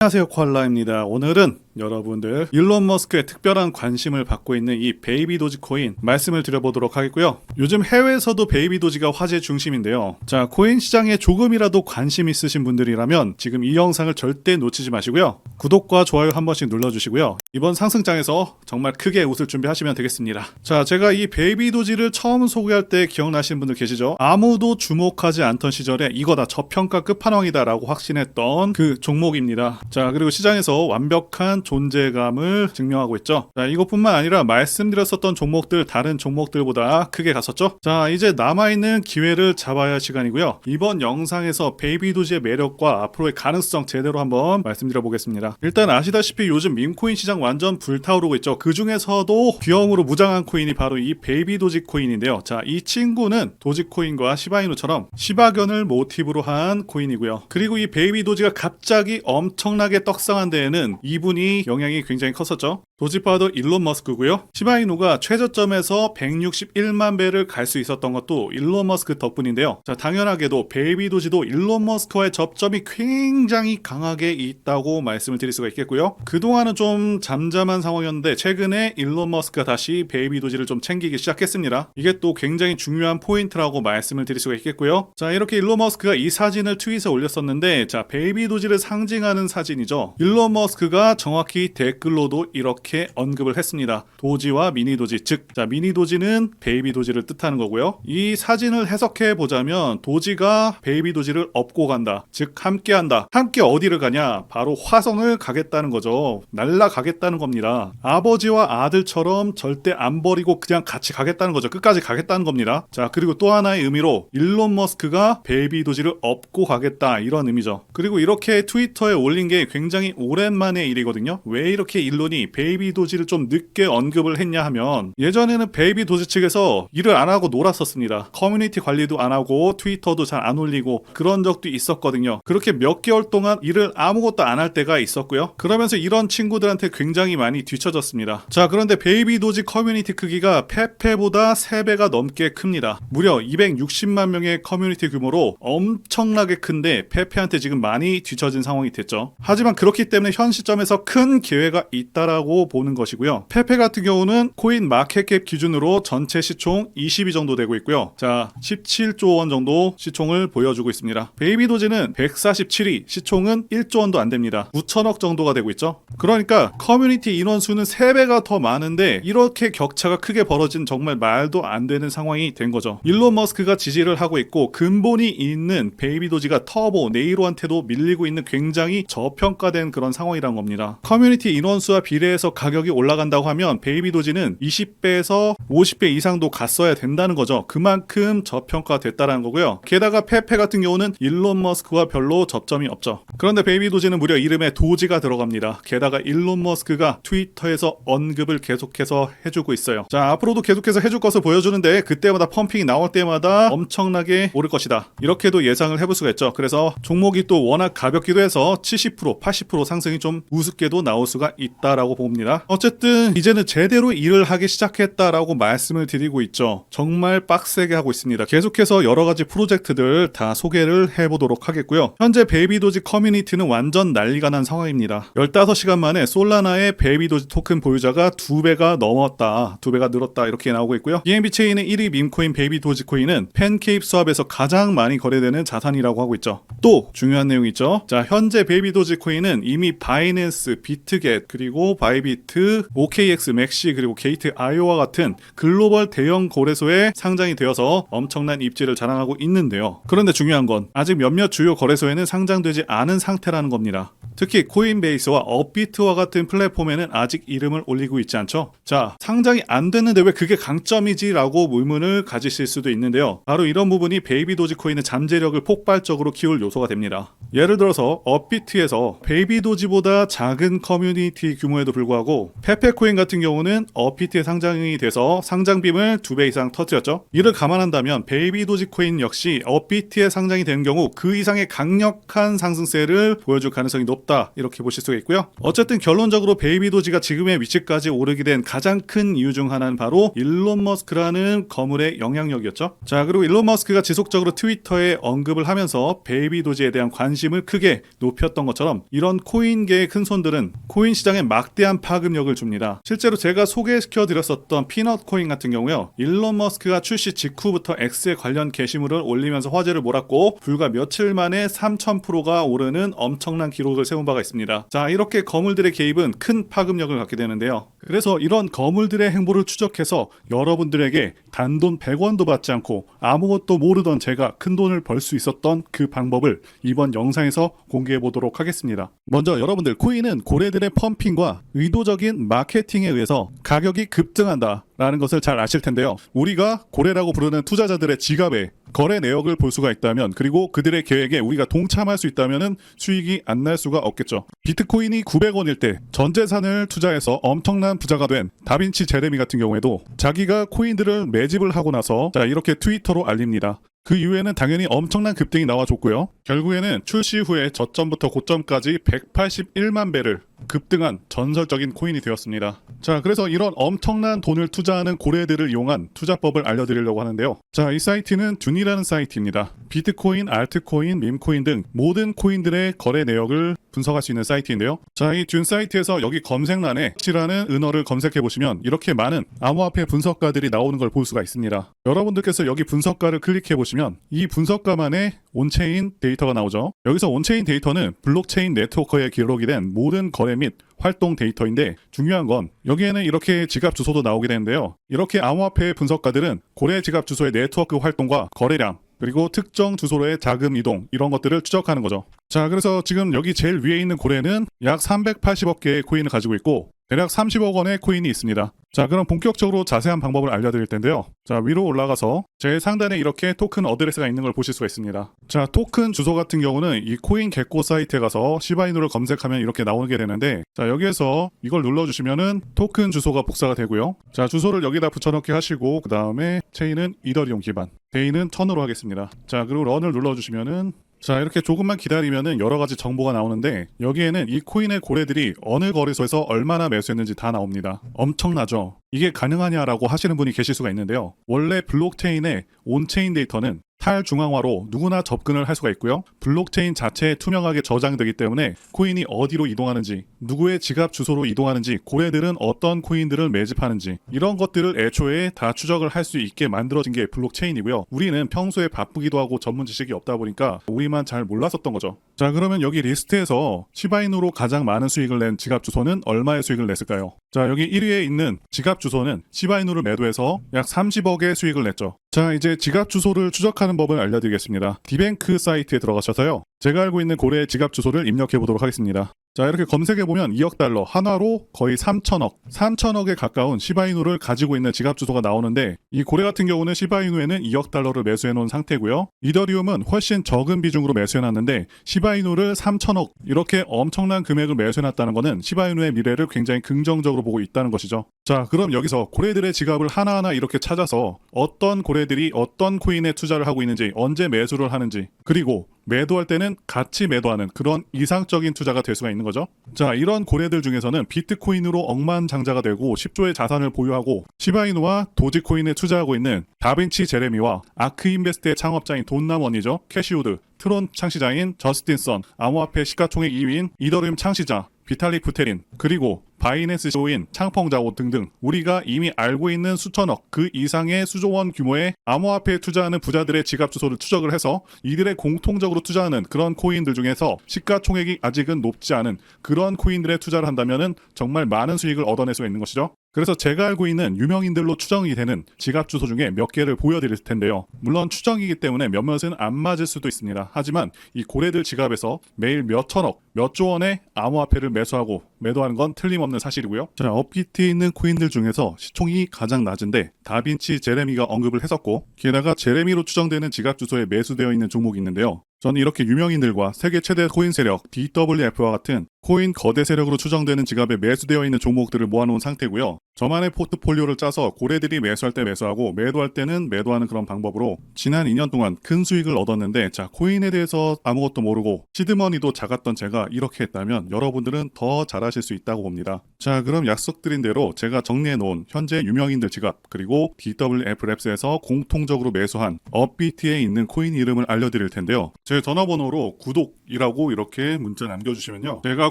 안녕하세요, 코알라입니다. 오늘은 여러분들 일론 머스크의 특별한 관심을 받고 있는 이 베이비 도지코인 말씀을 드려보도록 하겠고요. 요즘 해외에서도 베이비 도지가 화제 중심인데요. 자, 코인 시장에 조금이라도 관심 있으신 분들이라면 지금 이 영상을 절대 놓치지 마시고요. 구독과 좋아요 한 번씩 눌러주시고요. 이번 상승장에서 정말 크게 웃을 준비하시면 되겠습니다. 자, 제가 이 베이비 도지를 처음 소개할 때 기억나시는 분들 계시죠? 아무도 주목하지 않던 시절에 이거다, 저평가 끝판왕이다 라고 확신했던 그 종목입니다. 자, 그리고 시장에서 완벽한 존재감을 증명하고 있죠. 자, 이것뿐만 아니라 말씀드렸었던 종목들, 다른 종목들보다 크게 갔었죠. 자, 이제 남아있는 기회를 잡아야 할 시간이고요. 이번 영상에서 베이비 도지의 매력과 앞으로의 가능성 제대로 한번 말씀드려 보겠습니다. 일단 아시다시피 요즘 밈코인 시장 완전 불타오르고 있죠. 그 중에서도 귀여움으로 무장한 코인이 바로 이 베이비 도지 코인인데요. 자, 이 친구는 도지코인과 시바이누처럼 시바견을 모티브로 한 코인이고요. 그리고 이 베이비 도지가 갑자기 엄청나게 떡상한 데에는 이분이 영향이 굉장히 컸었죠. 도지파더 일론 머스크고요. 시바이누가 최저점에서 161만 배를 갈 수 있었던 것도 일론 머스크 덕분인데요. 자, 당연하게도 베이비 도지도 일론 머스크와의 접점이 굉장히 강하게 있다고 말씀을 드릴 수가 있겠고요. 그동안은 좀 잠잠한 상황이었는데 최근에 일론 머스크가 다시 베이비 도지를 좀 챙기기 시작했습니다. 이게 또 굉장히 중요한 포인트라고 말씀을 드릴 수가 있겠고요. 자, 이렇게 일론 머스크가 이 사진을 트윗에 올렸었는데, 자, 베이비 도지를 상징하는 사진이죠. 일론 머스크가 정확히 댓글로도 이렇게 언급을 했습니다. 도지와 미니 도지, 즉, 자, 미니 도지는 베이비 도지를 뜻하는 거고요. 이 사진을 해석해 보자면 도지가 베이비 도지를 업고 간다, 즉 함께한다. 함께 어디를 가냐? 바로 화성을 가겠다는 거죠. 날아가겠다는 겁니다. 아버지와 아들처럼 절대 안 버리고 그냥 같이 가겠다는 거죠. 끝까지 가겠다는 겁니다. 자, 그리고 또 하나의 의미로 일론 머스크가 베이비 도지를 업고 가겠다, 이런 의미죠. 그리고 이렇게 트위터에 올린 게 굉장히 오랜만의 일이거든요. 왜 이렇게 일론이 베이비 도지를 좀 늦게 언급을 했냐 하면, 예전에는 베이비 도지 측에서 일을 안 하고 놀았었습니다. 커뮤니티 관리도 안 하고 트위터도 잘 안 올리고 그런 적도 있었거든요. 그렇게 몇 개월 동안 일을 아무것도 안 할 때가 있었고요. 그러면서 이런 친구들한테 굉장히 많이 뒤처졌습니다. 자, 그런데 베이비 도지 커뮤니티 크기가 페페보다 3배가 넘게 큽니다. 무려 260만 명의 커뮤니티 규모로 엄청나게 큰데 페페한테 지금 많이 뒤처진 상황이 됐죠. 하지만 그렇기 때문에 현 시점에서 큰 기회가 있다라고 보는 것이고요. 페페 같은 경우는 코인 마켓캡 기준으로 전체 시총 20위 정도 되고 있고요. 자, 17조 원 정도 시총을 보여주고 있습니다. 베이비 도지는 147위, 시총은 1조 원도 안 됩니다. 9천억 정도가 되고 있죠. 그러니까 커뮤니티 인원 수는 3배가 더 많은데 이렇게 격차가 크게 벌어진 정말 말도 안 되는 상황이 된 거죠. 일론 머스크가 지지를 하고 있고 근본이 있는 베이비 도지가 터보 네이로한테도 밀리고 있는 굉장히 저평가된 그런 상황이란 겁니다. 커뮤니티 인원수와 비례해서 가격이 올라간다고 하면 베이비 도지는 20배에서 50배 이상도 갔어야 된다는 거죠. 그만큼 저평가됐다는 거고요. 게다가 페페 같은 경우는 일론 머스크와 별로 접점이 없죠. 그런데 베이비 도지는 무려 이름에 도지가 들어갑니다. 게다가 일론 머스크가 트위터에서 언급을 계속해서 해주고 있어요. 자, 앞으로도 계속해서 해줄 것을 보여주는데 그때마다 펌핑이 나올 때마다 엄청나게 오를 것이다, 이렇게도 예상을 해볼 수가 있죠. 그래서 종목이 또 워낙 가볍기도 해서 70%, 80% 상승이 좀 우습게도 나올 수가 있다라고 봅니다. 어쨌든 이제는 제대로 일을 하기 시작했다라고 말씀을 드리고 있죠. 정말 빡세게 하고 있습니다. 계속해서 여러 가지 프로젝트들 다 소개를 해보도록 하겠고요. 현재 베이비 도지 커뮤니티는 완전 난리가 난 상황입니다. 15시간 만에 솔라나의 베이비 도지 토큰 보유자가 2배가 넘었다, 2배가 늘었다, 이렇게 나오고 있고요. BNB 체인의 1위 밈코인 베이비 도지 코인은 팬케이크 수합에서 가장 많이 거래되는 자산이라고 하고 있죠. 또 중요한 내용이 있죠. 자, 현재 베이비 도지 코인은 이미 바이낸스, 비트겟, 그리고 바이비트, OKX, 맥시, 그리고 게이트 IO와 같은 글로벌 대형 거래소에 상장이 되어서 엄청난 입지를 자랑하고 있는데요. 그런데 중요한 건 아직 몇몇 주요 거래소에는 상장되지 않은 상태라는 겁니다. 특히 코인베이스와 업비트와 같은 플랫폼에는 아직 이름을 올리고 있지 않죠. 자, 상장이 안 됐는데 왜 그게 강점이지? 라고 의문을 가지실 수도 있는데요. 바로 이런 부분이 베이비 도지 코인의 잠재력을 폭발적으로 키울 요소가 됩니다. 예를 들어서 업비트에서 베이비 도지보다 작은 커뮤니티 규모에도 불구하고 페페코인 같은 경우는 업비트에 상장이 돼서 상장빔을 2배 이상 터뜨렸죠. 이를 감안한다면 베이비 도지 코인 역시 업비트에 상장이 되는 경우 그 이상의 강력한 상승세를 보여줄 가능성이 높다, 있었다 이렇게 보실 수가 있고요. 어쨌든 결론적으로 베이비 도지가 지금의 위치까지 오르게 된 가장 큰 이유 중 하나는 바로 일론 머스크라는 거물의 영향력이었죠. 자, 그리고 일론 머스크가 지속적으로 트위터에 언급을 하면서 베이비 도지에 대한 관심을 크게 높였던 것처럼 이런 코인계의 큰 손들은 코인 시장에 막대한 파급력을 줍니다. 실제로 제가 소개시켜 드렸었던 피넛 코인 같은 경우요, 일론 머스크가 출시 직후부터 X에 관련 게시물을 올리면서 화제를 몰았고 불과 며칠 만에 3000%가 오르는 엄청난 기록을 세운 바가 있습니다. 자, 이렇게 거물들의 개입은 큰 파급력을 갖게 되는데요. 그래서 이런 거물들의 행보를 추적해서 여러분들에게 단돈 100원도 받지 않고 아무것도 모르던 제가 큰돈을 벌 수 있었던 그 방법을 이번 영상에서 공개해 보도록 하겠습니다. 먼저 여러분들, 코인은 고래들의 펌핑과 의도적인 마케팅에 의해서 가격이 급등한다 라는 것을 잘 아실 텐데요. 우리가 고래라고 부르는 투자자들의 지갑에 거래 내역을 볼 수가 있다면, 그리고 그들의 계획에 우리가 동참할 수 있다면 수익이 안 날 수가 없겠죠. 비트코인이 900원일 때 전 재산을 투자해서 엄청난 부자가 된 다빈치 제레미 같은 경우에도 자기가 코인들을 매집을 하고 나서 자, 이렇게 트위터로 알립니다. 그 이후에는 당연히 엄청난 급등이 나와줬고요. 결국에는 출시 후에 저점부터 고점까지 181만 배를 급등한 전설적인 코인이 되었습니다. 자, 그래서 이런 엄청난 돈을 투자하는 고래들을 이용한 투자법을 알려드리려고 하는데요. 자, 이 사이트는 듄이라는 사이트입니다. 비트코인, 알트코인, 밈코인 등 모든 코인들의 거래 내역을 분석할 수 있는 사이트인데요. 자, 이 듄 사이트에서 여기 검색란에 X라는 은어를 검색해 보시면 이렇게 많은 암호화폐 분석가들이 나오는 걸 볼 수가 있습니다. 여러분들께서 여기 분석가를 클릭해 보시면 이 분석가만의 온체인 데이터가 나오죠. 여기서 온체인 데이터는 블록체인 네트워크에 기록이 된 모든 거래 및 활동 데이터인데, 중요한 건 여기에는 이렇게 지갑 주소도 나오게 되는데요. 이렇게 암호화폐 분석가들은 고래 지갑 주소의 네트워크 활동과 거래량, 그리고 특정 주소로의 자금 이동, 이런 것들을 추적하는 거죠. 자, 그래서 지금 여기 제일 위에 있는 고래는 약 380억 개의 코인을 가지고 있고 대략 30억 원의 코인이 있습니다. 자, 그럼 본격적으로 자세한 방법을 알려드릴 텐데요. 자, 위로 올라가서 제일 상단에 이렇게 토큰 어드레스가 있는 걸 보실 수가 있습니다. 자, 토큰 주소 같은 경우는 이 코인 겟고 사이트에 가서 시바이누를 검색하면 이렇게 나오게 되는데, 자, 여기에서 이걸 눌러주시면은 토큰 주소가 복사가 되고요. 자, 주소를 여기다 붙여넣기 하시고 그 다음에 체인은 이더리움 기반, 데이는 1000으로 하겠습니다. 자, 그리고 런을 눌러주시면은 자, 이렇게 조금만 기다리면은 여러 가지 정보가 나오는데, 여기에는 이 코인의 고래들이 어느 거래소에서 얼마나 매수했는지 다 나옵니다. 엄청나죠? 이게 가능하냐라고 하시는 분이 계실 수가 있는데요. 원래 블록체인의 온체인 데이터는 탈중앙화로 누구나 접근을 할 수가 있고요. 블록체인 자체에 투명하게 저장되기 때문에 코인이 어디로 이동하는지, 누구의 지갑 주소로 이동하는지, 고래들은 어떤 코인들을 매집하는지, 이런 것들을 애초에 다 추적을 할 수 있게 만들어진 게 블록체인이고요. 우리는 평소에 바쁘기도 하고 전문 지식이 없다 보니까 우리만 잘 몰랐었던 거죠. 자, 그러면 여기 리스트에서 시바이누로 가장 많은 수익을 낸 지갑 주소는 얼마의 수익을 냈을까요? 자, 여기 1위에 있는 지갑 주소는 시바이누를 매도해서 약 30억의 수익을 냈죠. 자, 이제 지갑 주소를 추적하는 법을 알려드리겠습니다. 디뱅크 사이트에 들어가셔서요, 제가 알고 있는 고래의 지갑 주소를 입력해 보도록 하겠습니다. 자, 이렇게 검색해보면 2억 달러, 한화로 거의 3천억에 가까운 시바이누를 가지고 있는 지갑 주소가 나오는데, 이 고래 같은 경우는 시바이누에는 2억 달러를 매수해놓은 상태고요. 이더리움은 훨씬 적은 비중으로 매수해놨는데 시바이누를 3천억, 이렇게 엄청난 금액을 매수해놨다는 것은 시바이누의 미래를 굉장히 긍정적으로 보고 있다는 것이죠. 자, 그럼 여기서 고래들의 지갑을 하나하나 이렇게 찾아서 어떤 고래들이 어떤 코인에 투자를 하고 있는지, 언제 매수를 하는지, 그리고 매도할 때는 같이 매도하는 그런 이상적인 투자가 될 수가 있는 거죠. 자, 이런 고래들 중에서는 비트코인으로 억만장자가 되고 10조의 자산을 보유하고 시바이누와 도지코인에 투자하고 있는 다빈치 제레미와 아크인베스트의 창업자인 돈나먼이죠. 캐시우드, 트론 창시자인 저스틴 선, 암호화폐 시가총액 2위인 이더리움 창시자 비탈릭 부테린, 그리고 바이낸스 CEO인 창펑자오 등등 우리가 이미 알고 있는 수천억 그 이상의 수조원 규모의 암호화폐에 투자하는 부자들의 지갑 주소를 추적을 해서 이들의 공통적으로 투자하는 그런 코인들 중에서 시가총액이 아직은 높지 않은 그런 코인들에 투자를 한다면은 정말 많은 수익을 얻어낼 수 있는 것이죠. 그래서 제가 알고 있는 유명인들로 추정이 되는 지갑 주소 중에 몇 개를 보여드릴 텐데요. 물론 추정이기 때문에 몇몇은 안 맞을 수도 있습니다. 하지만 이 고래들 지갑에서 매일 몇 천억, 몇 조 원의 암호화폐를 매수하고 매도하는 건 틀림없는 사실이고요. 자, 업비트에 있는 코인들 중에서 시총이 가장 낮은데 다빈치 제레미가 언급을 했었고, 게다가 제레미로 추정되는 지갑 주소에 매수되어 있는 종목이 있는데요. 저는 이렇게 유명인들과 세계 최대 코인 세력 DWF와 같은 코인 거대 세력으로 추정되는 지갑에 매수되어 있는 종목들을 모아놓은 상태고요. 저만의 포트폴리오를 짜서 고래들이 매수할 때 매수하고 매도할 때는 매도하는 그런 방법으로 지난 2년 동안 큰 수익을 얻었는데, 자, 코인에 대해서 아무것도 모르고 시드머니도 작았던 제가 이렇게 했다면 여러분들은 더 잘하실 수 있다고 봅니다. 자, 그럼 약속드린 대로 제가 정리해 놓은 현재 유명인들 지갑 그리고 DWF랩스에서 공통적으로 매수한 업비트에 있는 코인 이름을 알려드릴 텐데요. 제 전화번호로 구독이라고 이렇게 문자 남겨주시면요, 제가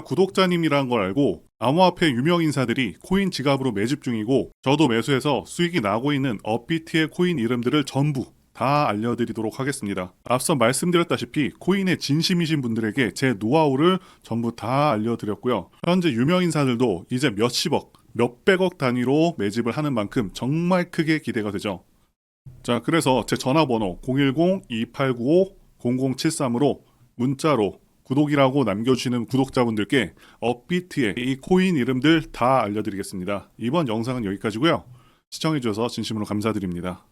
구독자님이라는 걸 알고 암호화폐 유명 인사들이 코인 지갑으로 매집 중이고 저도 매수해서 수익이 나고 있는 업비트의 코인 이름들을 전부 다 알려드리도록 하겠습니다. 앞서 말씀드렸다시피 코인에 진심이신 분들에게 제 노하우를 전부 다 알려드렸고요. 현재 유명 인사들도 이제 몇십억, 몇백억 단위로 매집을 하는 만큼 정말 크게 기대가 되죠. 자, 그래서 제 전화번호 010-2895-0073으로 문자로 구독이라고 남겨주시는 구독자분들께 업비트의 이 코인 이름들 다 알려드리겠습니다. 이번 영상은 여기까지고요. 시청해주셔서 진심으로 감사드립니다.